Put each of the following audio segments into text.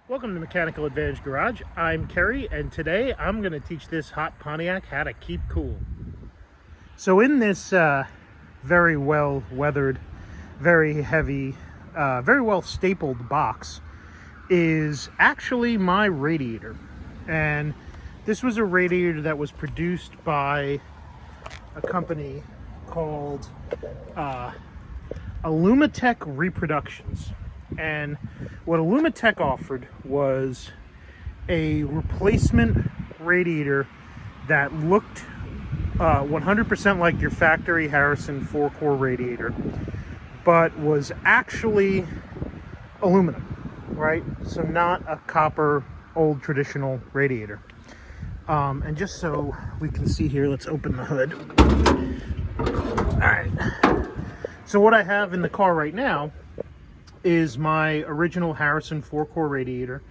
Welcome to Mechanical Advantage Garage. I'm Kerry, and today I'm going to teach this hot Pontiac how to keep cool. So in this very well weathered, very heavy, very well stapled box is actually my radiator. And this was a radiator that was produced by a company called Alumitech Reproductions. And what Alumitech offered was a replacement radiator that looked 100% like your factory Harrison 4-core radiator, but was actually aluminum, right? So not a copper old traditional radiator. And just so we can see here, let's open the hood. All right. So what I have in the car right now is my original Harrison 4-core radiator.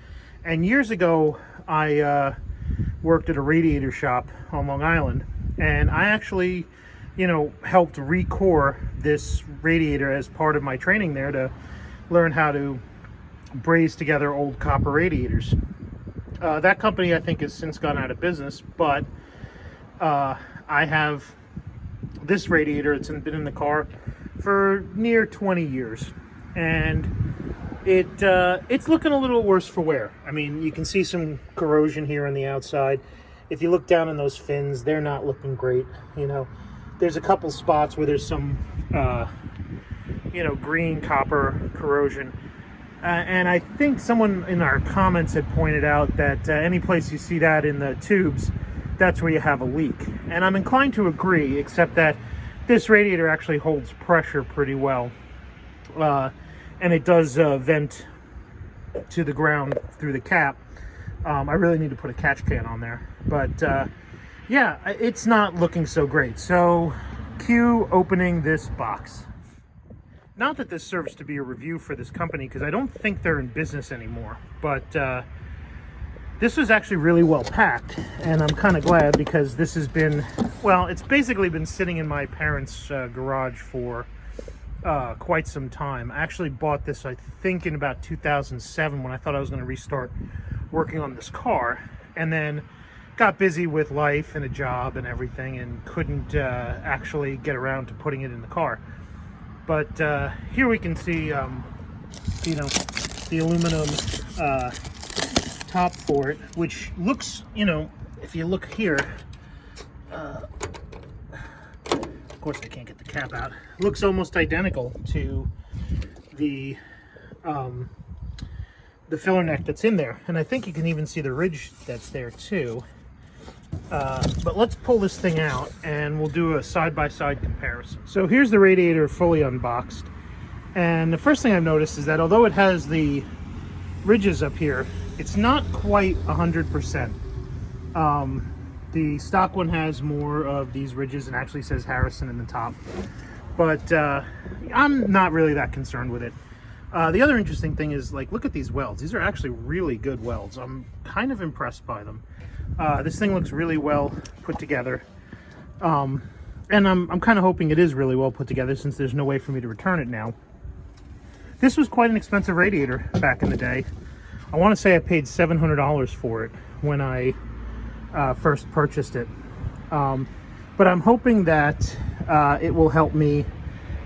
And years ago, I worked at a radiator shop on Long Island, and I actually, helped recore this radiator as part of my training there to learn how to braze together old copper radiators. That company, I think, has since gone out of business, but I have this radiator. It's been in the car for near 20 years. And it's looking a little worse for wear. I mean, you can see some corrosion here on the outside. If you look down in those fins, they're not looking great. There's a couple spots where there's some, green copper corrosion. And I think someone in our comments had pointed out that any place you see that in the tubes, that's where you have a leak. And I'm inclined to agree, except that this radiator actually holds pressure pretty well. And it does vent to the ground through the cap. I really need to put a catch can on there. But yeah, it's not looking so great. So cue opening this box. Not that this serves to be a review for this company, because I don't think they're in business anymore. But this was actually really well packed. And I'm kind of glad, because this has been, well, it's basically been sitting in my parents' garage for quite some time. I actually bought this, I think, in about 2007 when I thought I was going to restart working on this car, and then got busy with life and a job and everything, and couldn't actually get around to putting it in the car. But here we can see, the aluminum top for it, which looks, if you look here, of course I can't get the cap out, looks almost identical to the filler neck that's in there. And I think you can even see the ridge that's there too. But let's pull this thing out and we'll do a side-by-side comparison. So here's the radiator fully unboxed. And the first thing I've noticed is that although it has the ridges up here, it's not quite 100%. The stock one has more of these ridges and actually says Harrison in the top. But I'm not really that concerned with it. The other interesting thing is, look at these welds. These are actually really good welds. I'm kind of impressed by them. This thing looks really well put together. And I'm kind of hoping it is really well put together, since there's no way for me to return it now. This was quite an expensive radiator back in the day. I want to say I paid $700 for it when I first purchased it. But I'm hoping that it will help me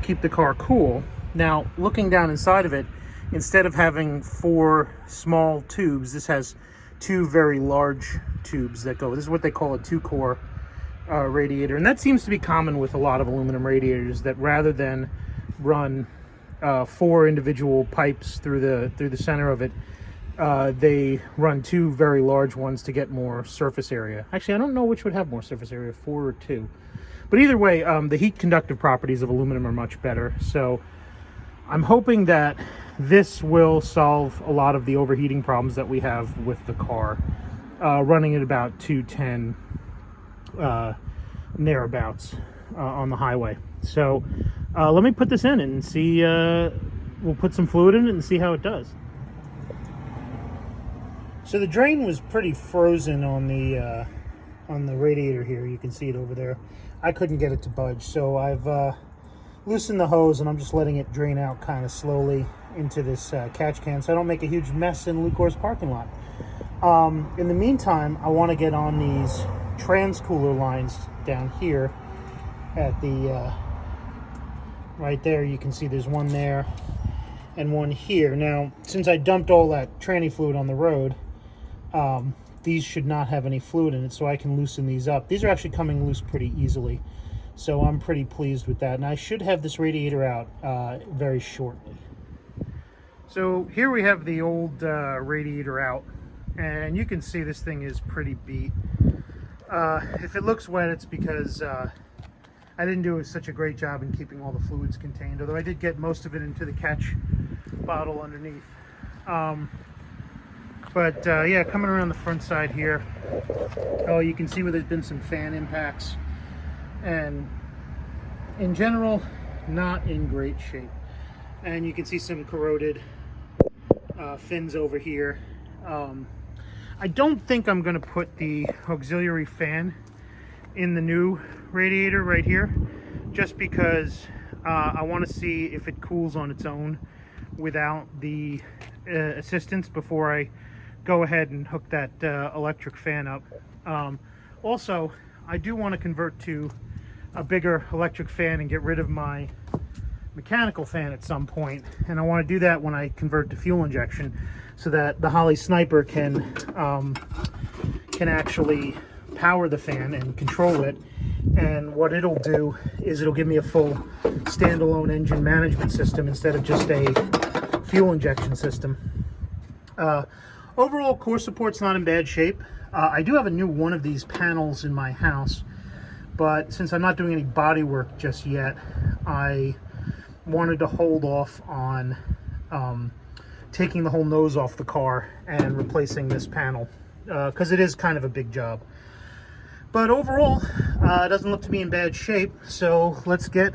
keep the car cool. Now, looking down inside of it, instead of having 4 small tubes, this has 2 very large tubes that go. This is what they call a 2-core radiator, and that seems to be common with a lot of aluminum radiators, that rather than run 4 individual pipes through the center of it, they run 2 very large ones to get more surface area. Actually, I don't know which would have more surface area, 4 or 2. But either way, the heat conductive properties of aluminum are much better. So I'm hoping that this will solve a lot of the overheating problems that we have with the car, running at about 210 thereabouts on the highway. So let me put this in and see. We'll put some fluid in it and see how it does. So the drain was pretty frozen on the radiator here. You can see it over there. I couldn't get it to budge, so I've loosened the hose and I'm just letting it drain out kind of slowly. into this catch can so I don't make a huge mess in Lucor's parking lot. In the meantime, I want to get on these trans cooler lines down here at the right there. You can see there's one there and one here. Now, since I dumped all that tranny fluid on the road, these should not have any fluid in it, so I can loosen these up. These are actually coming loose pretty easily, so I'm pretty pleased with that. And I should have this radiator out very shortly. So here we have the old radiator out, and you can see this thing is pretty beat. If it looks wet, it's because I didn't do such a great job in keeping all the fluids contained, although I did get most of it into the catch bottle underneath. Yeah, coming around the front side here, oh, you can see where there's been some fan impacts, and in general, not in great shape. And you can see some corroded fins over here. I don't think I'm going to put the auxiliary fan in the new radiator right here, just because I want to see if it cools on its own without the assistance before I go ahead and hook that electric fan up. Also, I do want to convert to a bigger electric fan and get rid of my mechanical fan at some point, and I want to do that when I convert to fuel injection, so that the Holley Sniper can actually power the fan and control it. And what it'll do is it'll give me a full standalone engine management system instead of just a fuel injection system. Overall, core support's not in bad shape. I do have a new one of these panels in my house, but since I'm not doing any body work just yet, I wanted to hold off on taking the whole nose off the car and replacing this panel, because it is kind of a big job. But overall, it doesn't look to be in bad shape, so let's get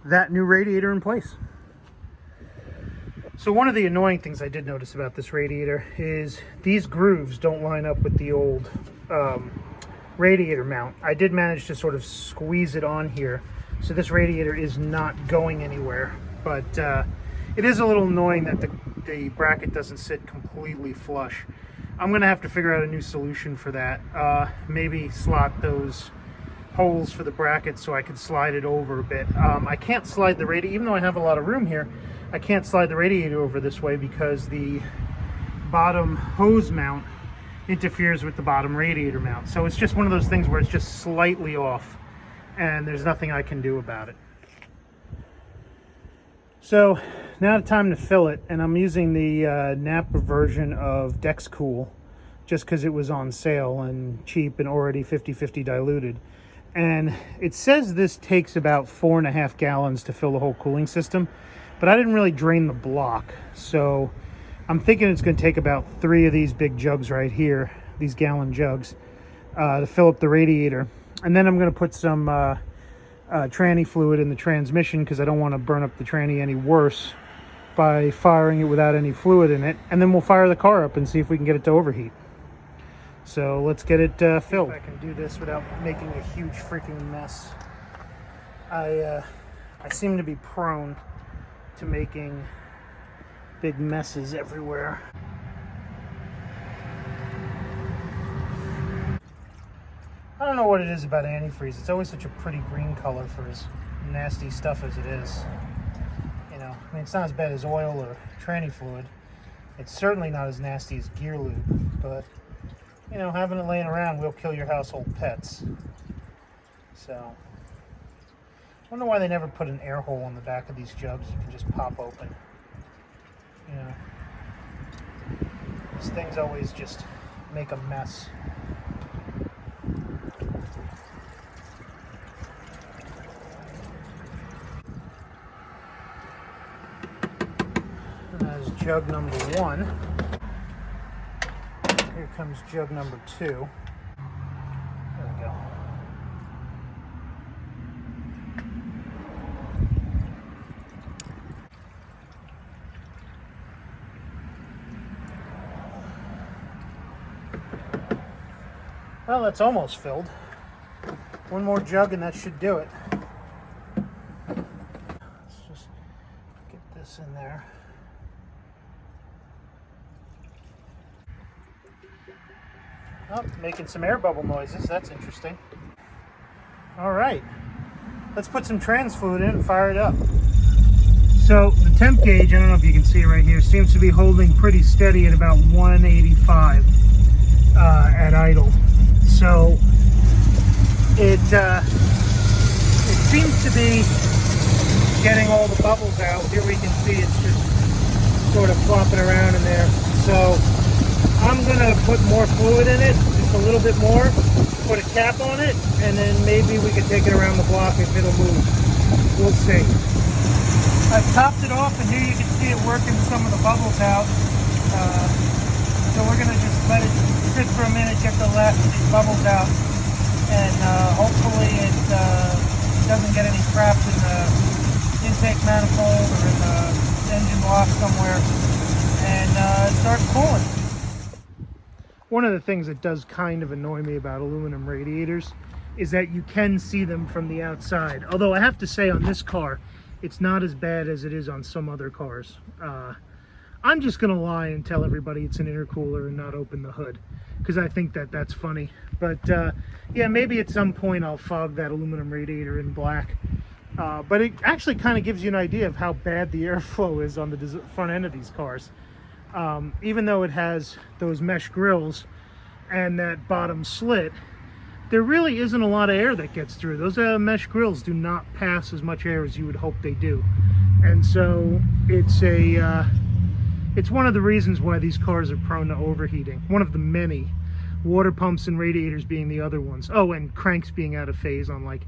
that new radiator in place. So one of the annoying things I did notice about this radiator is these grooves don't line up with the old radiator mount. I did manage to sort of squeeze it on here, so this radiator is not going anywhere, but it is a little annoying that the bracket doesn't sit completely flush. I'm gonna have to figure out a new solution for that. Maybe slot those holes for the bracket so I can slide it over a bit. I can't slide the radiator, even though I have a lot of room here, I can't slide the radiator over this way because the bottom hose mount interferes with the bottom radiator mount. So it's just one of those things where it's just slightly off, and there's nothing I can do about it. So now it's time to fill it, and I'm using the Napa version of DexCool just because it was on sale and cheap and already 50-50 diluted. And it says this takes about 4.5 gallons to fill the whole cooling system, but I didn't really drain the block, so I'm thinking it's going to take about 3 of these big jugs right here, these gallon jugs, to fill up the radiator. And then I'm going to put some tranny fluid in the transmission because I don't want to burn up the tranny any worse by firing it without any fluid in it. And then we'll fire the car up and see if we can get it to overheat. So let's get it filled. If I can do this without making a huge freaking mess. I seem to be prone to making big messes everywhere. I don't know what it is about antifreeze. It's always such a pretty green color for as nasty stuff as it is. You know, I mean, it's not as bad as oil or tranny fluid. It's certainly not as nasty as gear lube, but you know, having it laying around will kill your household pets. So I wonder why they never put an air hole on the back of these jugs you can just pop open. You know, these things always just make a mess. And that is jug number 1. Here comes jug number 2. There we go. Well, that's almost filled. One more jug and that should do it. Let's just get this in there. Oh, making some air bubble noises. That's interesting. All right, let's put some trans fluid in and fire it up. So the temp gauge, I don't know if you can see it right here, seems to be holding pretty steady at about 185 at idle. So it seems to be getting all the bubbles out. Here we can see it's just sort of flopping around in there. So I'm gonna put more fluid in it, just a little bit more, put a cap on it, and then maybe we can take it around the block if it'll move. We'll see. I've topped it off, and here you can see it working some of the bubbles out. So we're gonna just let it sit for a minute, get the last of these bubbles out, and hopefully it doesn't get any trapped in the intake manifold or in the engine block somewhere, and start cooling. One of the things that does kind of annoy me about aluminum radiators is that you can see them from the outside. Although I have to say on this car, it's not as bad as it is on some other cars. I'm just gonna lie and tell everybody it's an intercooler and not open the hood, because I think that that's funny. But yeah, maybe at some point I'll fog that aluminum radiator in black. But it actually kind of gives you an idea of how bad the airflow is on the front end of these cars. Even though it has those mesh grills and that bottom slit, there really isn't a lot of air that gets through. Those mesh grills do not pass as much air as you would hope they do. And so it's one of the reasons why these cars are prone to overheating. One of the many. Water pumps and radiators being the other ones. Oh, and cranks being out of phase on like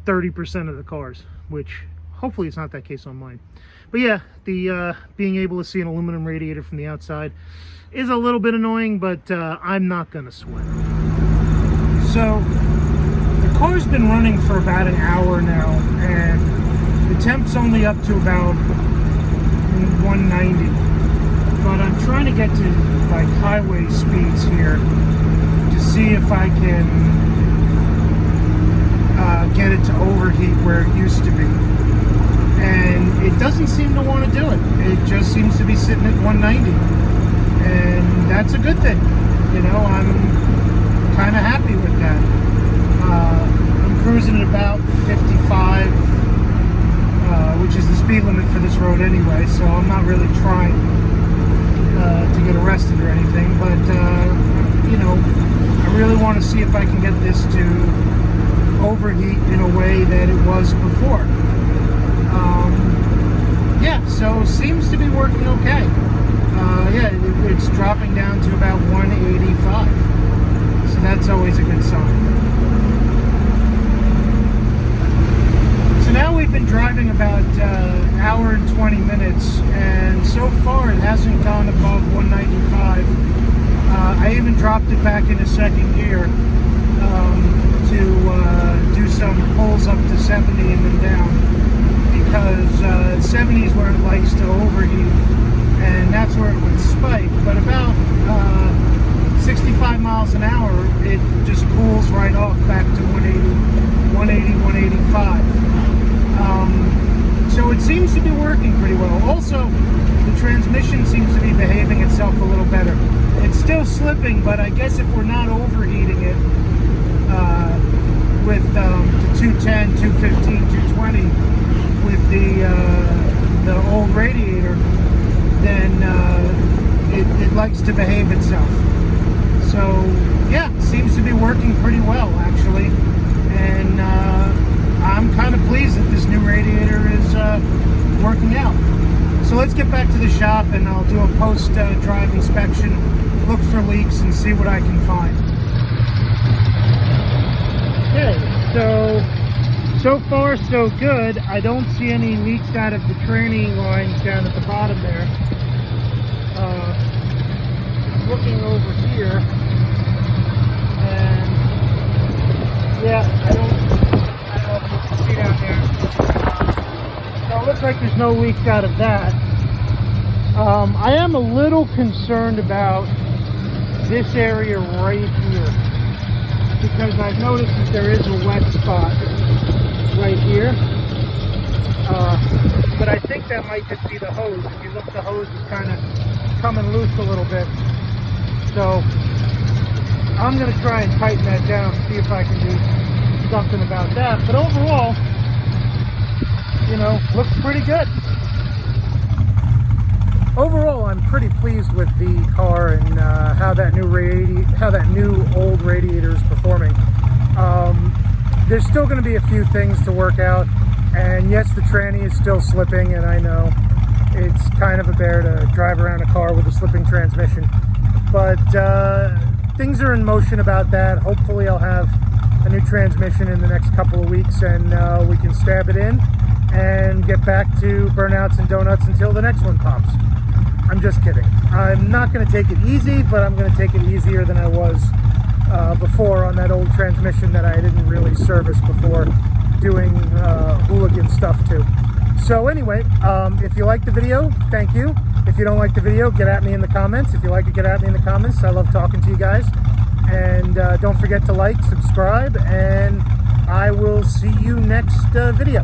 30% of the cars, which hopefully it's not that case on mine. But yeah, the being able to see an aluminum radiator from the outside is a little bit annoying, but I'm not gonna sweat. So the car's been running for about an hour now, and the temp's only up to about 190. But I'm trying to get to like highway speeds here to see if I can get it to overheat where it used to be. And it doesn't seem to want to do it. It just seems to be sitting at 190. And that's a good thing. You know, I'm kind of happy with that. I'm cruising at about 55, which is the speed limit for this road anyway, so I'm not really trying to get arrested or anything. But, you know, I really want to see if I can get this to overheat in a way that it was before. Yeah, so seems to be working okay. Yeah, it's dropping down to about 185, so that's always a good sign. So now we've been driving about an hour and 20 minutes, and so far it hasn't gone above 195. I even dropped it back into second gear to do some pulls up to 70 and then down, because 70 is where it likes to overheat, and that's where it would spike. But about 65 miles an hour, it just cools right off back to 180, 185. So it seems to be working pretty well. Also, the transmission seems to be behaving itself a little better. It's still slipping, but I guess if we're not overheating it with the 210, 215, 220 with the old radiator, then it likes to behave itself. So yeah, seems to be working pretty well actually, and I'm kind of pleased that this new radiator is working out. So let's get back to the shop and I'll do a post-drive inspection, look for leaks and see what I can find. Okay, so far so good. I don't see any leaks out of the tranny lines down at the bottom there. Looking over here, and yeah, I don't know if you can see down there. So it looks like there's no leaks out of that. I am a little concerned about this area right here, because I've noticed that there is a wet spot right here. But I think that might just be the hose. If you look, the hose is kind of coming loose a little bit. So I'm going to try and tighten that down, see if I can do something about that. But overall, you know, looks pretty good. Overall, I'm pretty pleased with the car and how that new old radiator is performing. There's still going to be a few things to work out, and yes, the tranny is still slipping, and I know it's kind of a bear to drive around a car with a slipping transmission, but things are in motion about that. Hopefully I'll have a new transmission in the next couple of weeks, and we can stab it in and get back to burnouts and donuts until the next one pops. I'm just kidding. I'm not going to take it easy, but I'm going to take it easier than I was before on that old transmission that I didn't really service before doing hooligan stuff too. So anyway, if you like the video, thank you. If you don't like the video, get at me in the comments. If you like it, get at me in the comments. I love talking to you guys. And don't forget to like, subscribe, and I will see you next video.